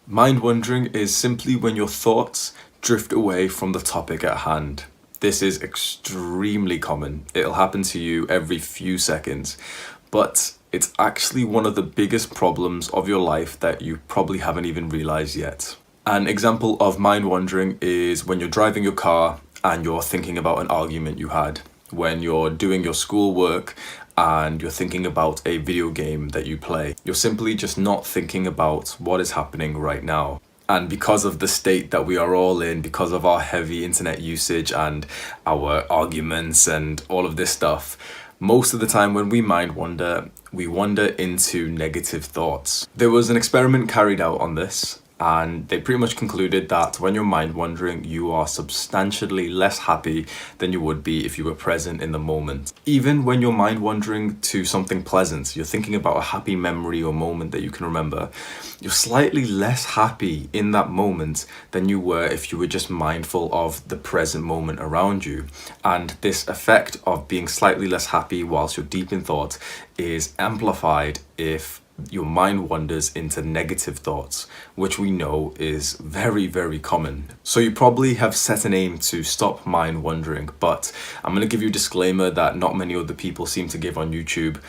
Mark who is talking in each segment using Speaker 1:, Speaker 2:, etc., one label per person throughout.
Speaker 1: Mind wandering is simply when your thoughts drift away from the topic at hand. This is extremely common. It'll happen to you every few seconds, but it's actually one of the biggest problems of your life that you probably haven't even realized yet. An example of mind wandering is when you're driving your car and you're thinking about an argument you had, when you're doing your schoolwork and you're thinking about a video game that you play. You're simply just not thinking about what is happening right now. And because of the state that we are all in, because of our heavy internet usage and our arguments and all of this stuff, most of the time when we mind wander, we wander into negative thoughts. There was an experiment carried out on this, and they pretty much concluded that when you're mind wandering, you are substantially less happy than you would be if you were present in the moment. Even when you're mind wandering to something pleasant, you're thinking about a happy memory or moment that you can remember, you're slightly less happy in that moment than you were if you were just mindful of the present moment around you. And this effect of being slightly less happy whilst you're deep in thought is amplified if your mind wanders into negative thoughts, which we know is very, very common. So you probably have set an aim to stop mind wandering, but I'm going to give you a disclaimer that not many other people seem to give on YouTube.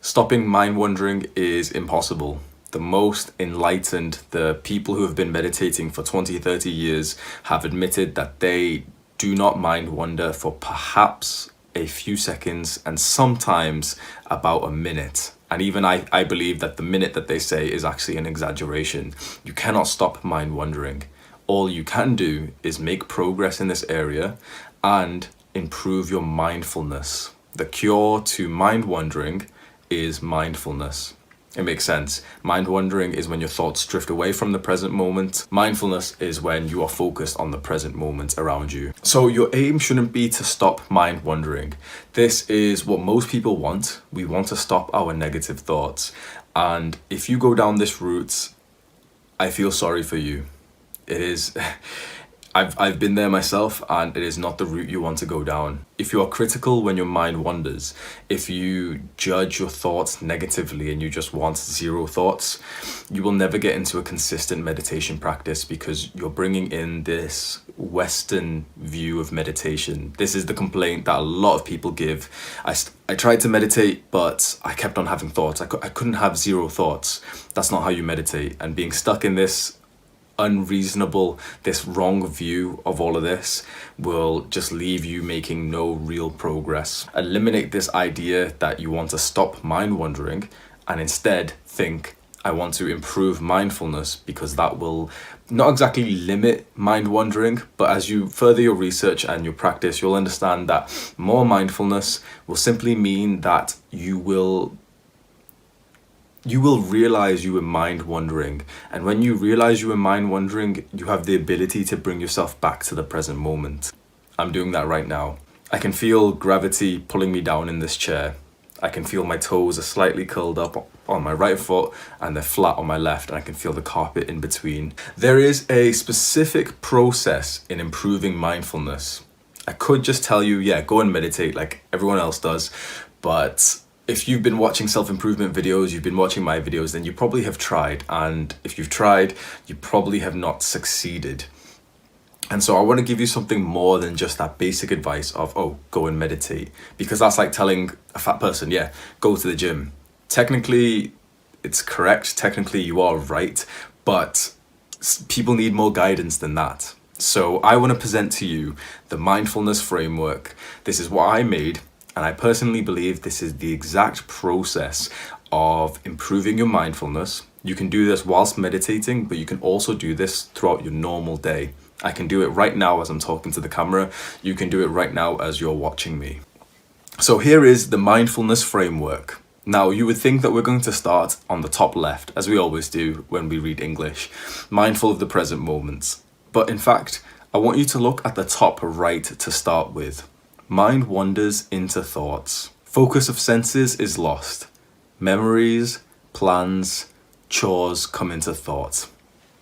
Speaker 1: Stopping mind wandering is impossible. The most enlightened, the people who have been meditating for 20, 30 years have admitted that they do not mind wander for perhaps a few seconds and sometimes about a minute. And even I believe that the minute that they say is actually an exaggeration. You cannot stop mind wandering. All you can do is make progress in this area and improve your mindfulness. The cure to mind wandering is mindfulness. It makes sense. Mind wandering is when your thoughts drift away from the present moment. Mindfulness is when you are focused on the present moment around you. So your aim shouldn't be to stop mind wandering. This is what most people want. We want to stop our negative thoughts. And if you go down this route, I feel sorry for you. It is... I've been there myself, and it is not the route you want to go down. If you are critical when your mind wanders, if you judge your thoughts negatively and you just want zero thoughts, you will never get into a consistent meditation practice because you're bringing in this Western view of meditation. This is the complaint that a lot of people give. I tried to meditate, but I kept on having thoughts. I couldn't have zero thoughts. That's not how you meditate. And being stuck in this unreasonable, this wrong view of all of this will just leave you making no real progress. Eliminate this idea that you want to stop mind wandering and instead think, I want to improve mindfulness, because that will not exactly limit mind wandering, but as you further your research and your practice, you'll understand that more mindfulness will simply mean that you will realize you were mind wandering. And when you realize you were mind wandering, you have the ability to bring yourself back to the present moment. I'm doing that right now. I can feel gravity pulling me down in this chair. I can feel my toes are slightly curled up on my right foot and they're flat on my left, and I can feel the carpet in between. There is a specific process in improving mindfulness. I could just tell you, yeah, go and meditate like everyone else does, but if you've been watching self-improvement videos, you've been watching my videos, then you probably have tried. And if you've tried, you probably have not succeeded. And so I want to give you something more than just that basic advice of, oh, go and meditate. Because that's like telling a fat person, yeah, go to the gym. Technically, it's correct. Technically, you are right. But people need more guidance than that. So I want to present to you the mindfulness framework. This is what I made. And I personally believe this is the exact process of improving your mindfulness. You can do this whilst meditating, but you can also do this throughout your normal day. I can do it right now as I'm talking to the camera. You can do it right now as you're watching me. So here is the mindfulness framework. Now, you would think that we're going to start on the top left, as we always do when we read English, mindful of the present moment. But in fact, I want you to look at the top right to start with. Mind wanders into thoughts. Focus of senses is lost. Memories, plans, chores come into thought.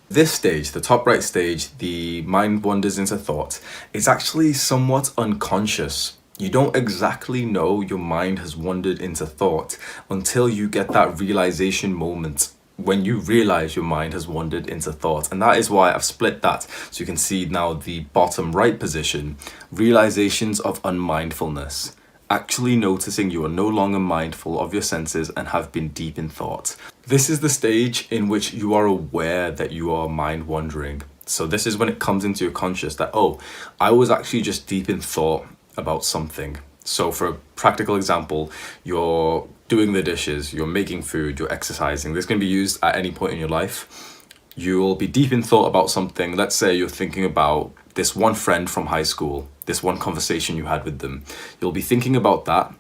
Speaker 1: This stage, the top right stage, the mind wanders into thought, is actually somewhat unconscious. You don't exactly know your mind has wandered into thought until you get that realization moment when you realize your mind has wandered into thought. And that is why I've split that. So you can see now the bottom right position, realizations of unmindfulness. Actually noticing you are no longer mindful of your senses and have been deep in thought. This is the stage in which you are aware that you are mind wandering. So this is when it comes into your conscious that, oh, I was actually just deep in thought about something. So for a practical example, you're doing the dishes, you're making food, you're exercising. This can be used at any point in your life. You'll be deep in thought about something. Let's say you're thinking about this one friend from high school, this one conversation you had with them. You'll be thinking about that,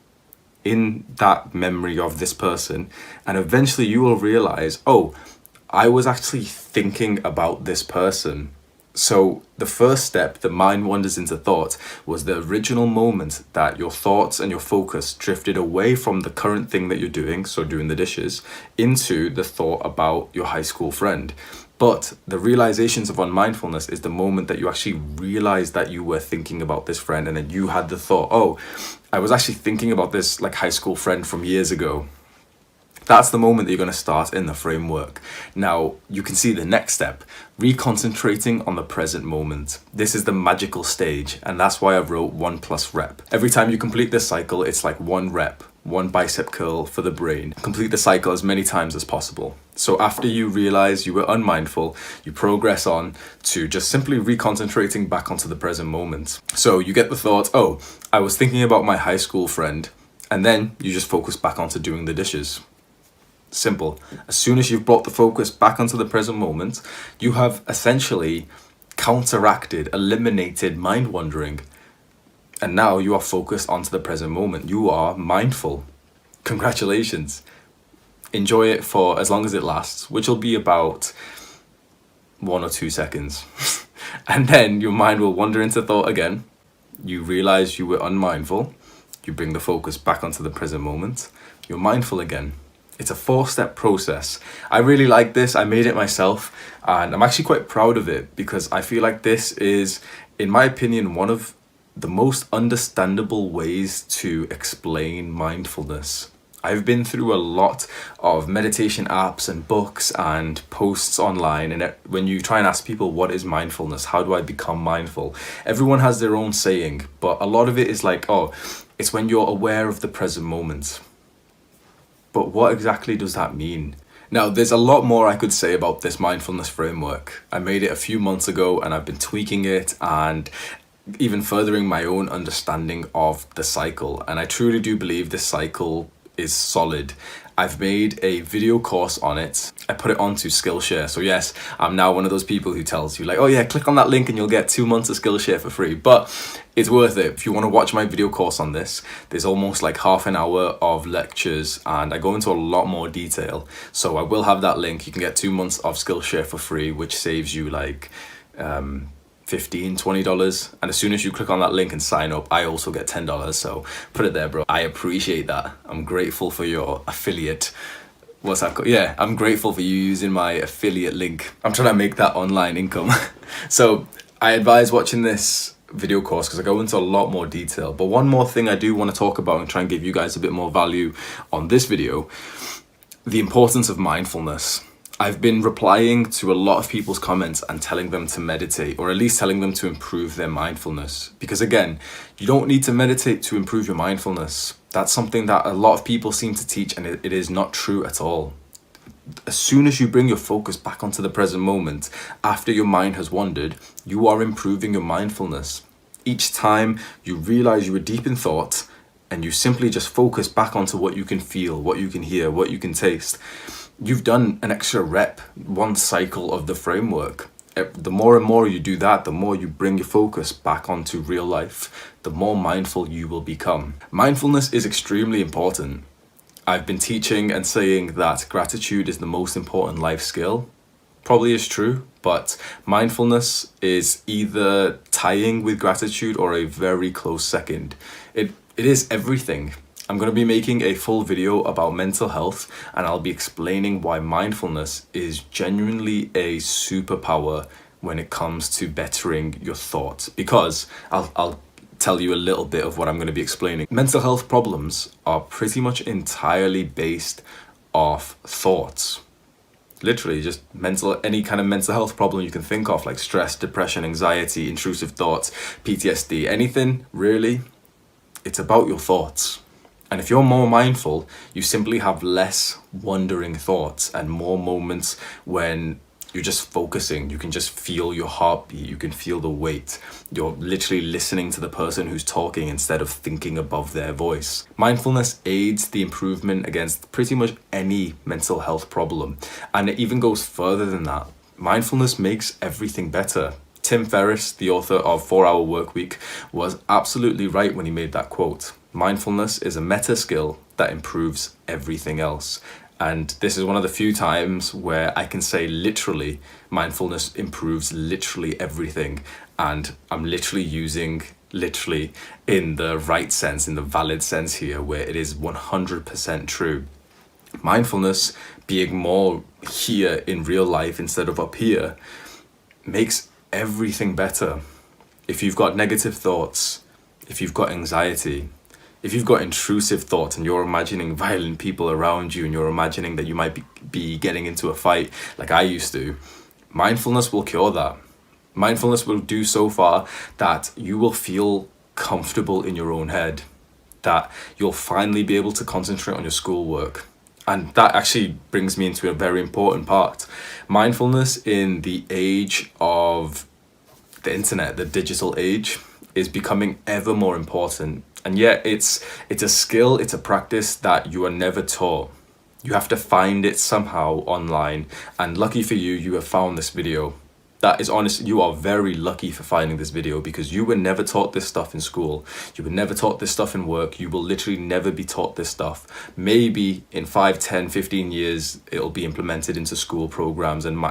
Speaker 1: in that memory of this person, and eventually you will realize, oh, I was actually thinking about this person. So the first step, the mind wanders into thought, was the original moment that your thoughts and your focus drifted away from the current thing that you're doing, so doing the dishes, into the thought about your high school friend. But the realizations of unmindfulness is the moment that you actually realize that you were thinking about this friend, and then you had the thought, oh, I was actually thinking about this like high school friend from years ago. That's the moment that you're going to start in the framework. Now, you can see the next step, reconcentrating on the present moment. This is the magical stage, and that's why I wrote 1 plus rep. Every time you complete this cycle, it's like 1 rep, 1 bicep curl for the brain. Complete the cycle as many times as possible. So after you realize you were unmindful, you progress on to just simply reconcentrating back onto the present moment. So you get the thought, oh, I was thinking about my high school friend, and then you just focus back onto doing the dishes. Simple. As soon as you've brought the focus back onto the present moment, you have essentially counteracted, eliminated mind wandering. And now you are focused onto the present moment. You are mindful. Congratulations. Enjoy it for as long as it lasts, which will be about 1 or 2 seconds. And then your mind will wander into thought again. You realize you were unmindful. You bring the focus back onto the present moment. You're mindful again. It's a 4-step process. I really like this. I made it myself, and I'm actually quite proud of it because I feel like this is, in my opinion, one of the most understandable ways to explain mindfulness. I've been through a lot of meditation apps and books and posts online, and when you try and ask people what is mindfulness, how do I become mindful, everyone has their own saying, but a lot of it is like, oh, it's when you're aware of the present moment. But what exactly does that mean? Now, there's a lot more I could say about this mindfulness framework. I made it a few months ago and I've been tweaking it and even furthering my own understanding of the cycle. And I truly do believe this cycle is solid. I've made a video course on it. I put it onto Skillshare. So yes, I'm now one of those people who tells you like, oh yeah, click on that link and you'll get 2 months of Skillshare for free. But it's worth it. If you want to watch my video course on this, there's almost like half an hour of lectures and I go into a lot more detail. So I will have that link. You can get 2 months of Skillshare for free, which saves you like $15-$20, and as soon as you click on that link and sign up, I also get $10. So put it there, bro. I appreciate that. I'm grateful for your affiliate. What's that called? Yeah, I'm grateful for you using my affiliate link. I'm trying to make that online income. So I advise watching this video course because I go into a lot more detail. But one more thing I do want to talk about and try and give you guys a bit more value on this video, the importance of mindfulness. I've been replying to a lot of people's comments and telling them to meditate, or at least telling them to improve their mindfulness. Because again, you don't need to meditate to improve your mindfulness. That's something that a lot of people seem to teach, and it is not true at all. As soon as you bring your focus back onto the present moment, after your mind has wandered, you are improving your mindfulness. Each time you realize you were deep in thought, and you simply just focus back onto what you can feel, what you can hear, what you can taste, you've done an extra rep, 1 cycle of the framework. The more and more you do that, the more you bring your focus back onto real life, the more mindful you will become. Mindfulness is extremely important. I've been teaching and saying that gratitude is the most important life skill. Probably is true, but mindfulness is either tying with gratitude or a very close second. It is everything. I'm going to be making a full video about mental health, and I'll be explaining why mindfulness is genuinely a superpower when it comes to bettering your thoughts. Because I'll tell you a little bit of what I'm going to be explaining. Mental health problems are pretty much entirely based off thoughts. Literally just any kind of mental health problem you can think of, like stress, depression, anxiety, intrusive thoughts, PTSD, anything really. It's about your thoughts. And if you're more mindful, you simply have less wandering thoughts and more moments when you're just focusing. You can just feel your heartbeat. You can feel the weight. You're literally listening to the person who's talking instead of thinking above their voice. Mindfulness aids the improvement against pretty much any mental health problem. And it even goes further than that. Mindfulness makes everything better. Tim Ferriss, the author of 4 Hour Workweek, was absolutely right when he made that quote. Mindfulness is a meta skill that improves everything else. And this is one of the few times where I can say literally, mindfulness improves literally everything. And I'm literally using literally in the right sense, in the valid sense here, where it is 100% true. Mindfulness, being more here in real life instead of up here, makes everything better. If you've got negative thoughts, if you've got anxiety, if you've got intrusive thoughts and you're imagining violent people around you and you're imagining that you might be getting into a fight like I used to, mindfulness will cure that. Mindfulness will do so far that you will feel comfortable in your own head, that you'll finally be able to concentrate on your schoolwork. And that actually brings me into a very important part. Mindfulness in the age of the internet, the digital age, is becoming ever more important. And yet it's a skill, it's a practice that you are never taught. You have to find it somehow online. And lucky for you, you have found this video. That is honest, you are very lucky for finding this video because you were never taught this stuff in school. You were never taught this stuff in work. You will literally never be taught this stuff. Maybe in 5, 10, 15 years, it'll be implemented into school programs and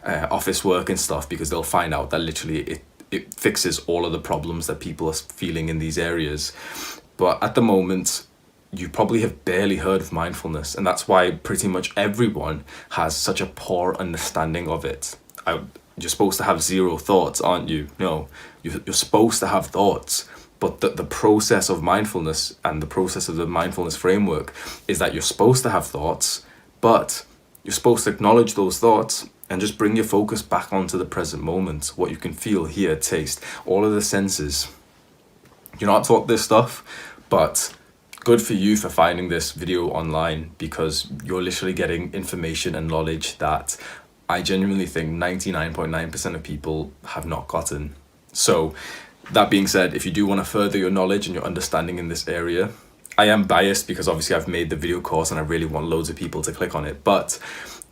Speaker 1: office work and stuff because they'll find out that literally it fixes all of the problems that people are feeling in these areas. But at the moment, you probably have barely heard of mindfulness, and that's why pretty much everyone has such a poor understanding of it. You're supposed to have zero thoughts, aren't you? No, you're supposed to have thoughts, but the process of mindfulness and the process of the mindfulness framework is that you're supposed to have thoughts, but you're supposed to acknowledge those thoughts and just bring your focus back onto the present moment, what you can feel, hear, taste, all of the senses. You're not taught this stuff, but good for you for finding this video online because you're literally getting information and knowledge that I genuinely think 99.9% of people have not gotten. So that being said, if you do want to further your knowledge and your understanding in this area, I am biased because obviously I've made the video course and I really want loads of people to click on it, but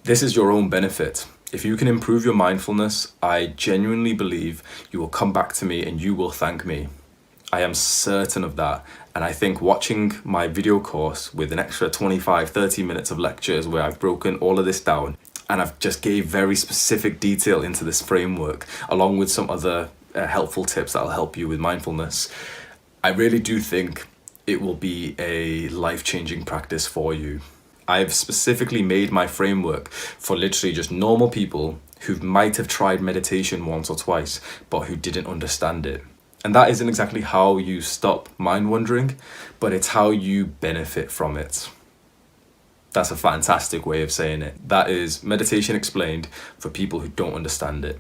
Speaker 1: this is your own benefit. If you can improve your mindfulness, I genuinely believe you will come back to me and you will thank me. I am certain of that. And I think watching my video course with an extra 25, 30 minutes of lectures where I've broken all of this down and I've just gave very specific detail into this framework, along with some other helpful tips that'll help you with mindfulness, I really do think it will be a life-changing practice for you. I've specifically made my framework for literally just normal people who might have tried meditation once or twice, but who didn't understand it. And that isn't exactly how you stop mind wandering, but it's how you benefit from it. That's a fantastic way of saying it. That is meditation explained for people who don't understand it.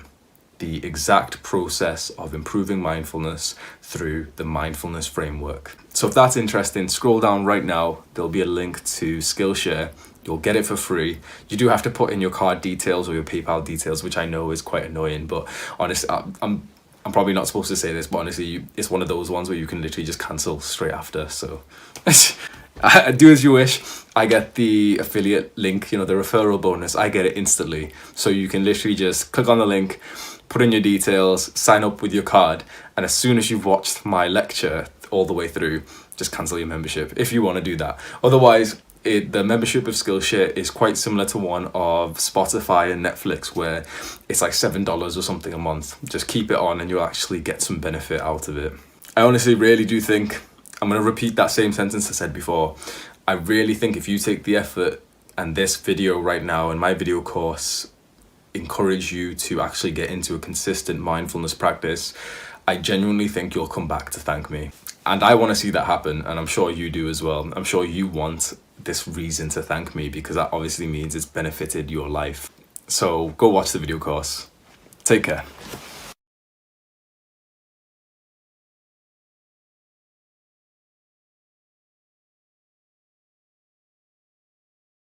Speaker 1: The exact process of improving mindfulness through the mindfulness framework. So if that's interesting, scroll down right now. There'll be a link to Skillshare. You'll get it for free. You do have to put in your card details or your PayPal details, which I know is quite annoying, but honestly, I'm probably not supposed to say this, but honestly, it's one of those ones where you can literally just cancel straight after. So do as you wish. I get the affiliate link, the referral bonus. I get it instantly. So you can literally just click on the link, put in your details, sign up with your card. And as soon as you've watched my lecture all the way through, just cancel your membership if you want to do that. Otherwise, the membership of Skillshare is quite similar to one of Spotify and Netflix, where it's like $7 or something a month. Just keep it on and you'll actually get some benefit out of it. I honestly really do think, I'm going to repeat that same sentence I said before. I really think if you take the effort, and this video right now and my video course encourage you to actually get into a consistent mindfulness practice, I genuinely think you'll come back to thank me. And I want to see that happen, and I'm sure you do as well. I'm sure you want this reason to thank me, because that obviously means it's benefited your life. So go watch the video course. Take care.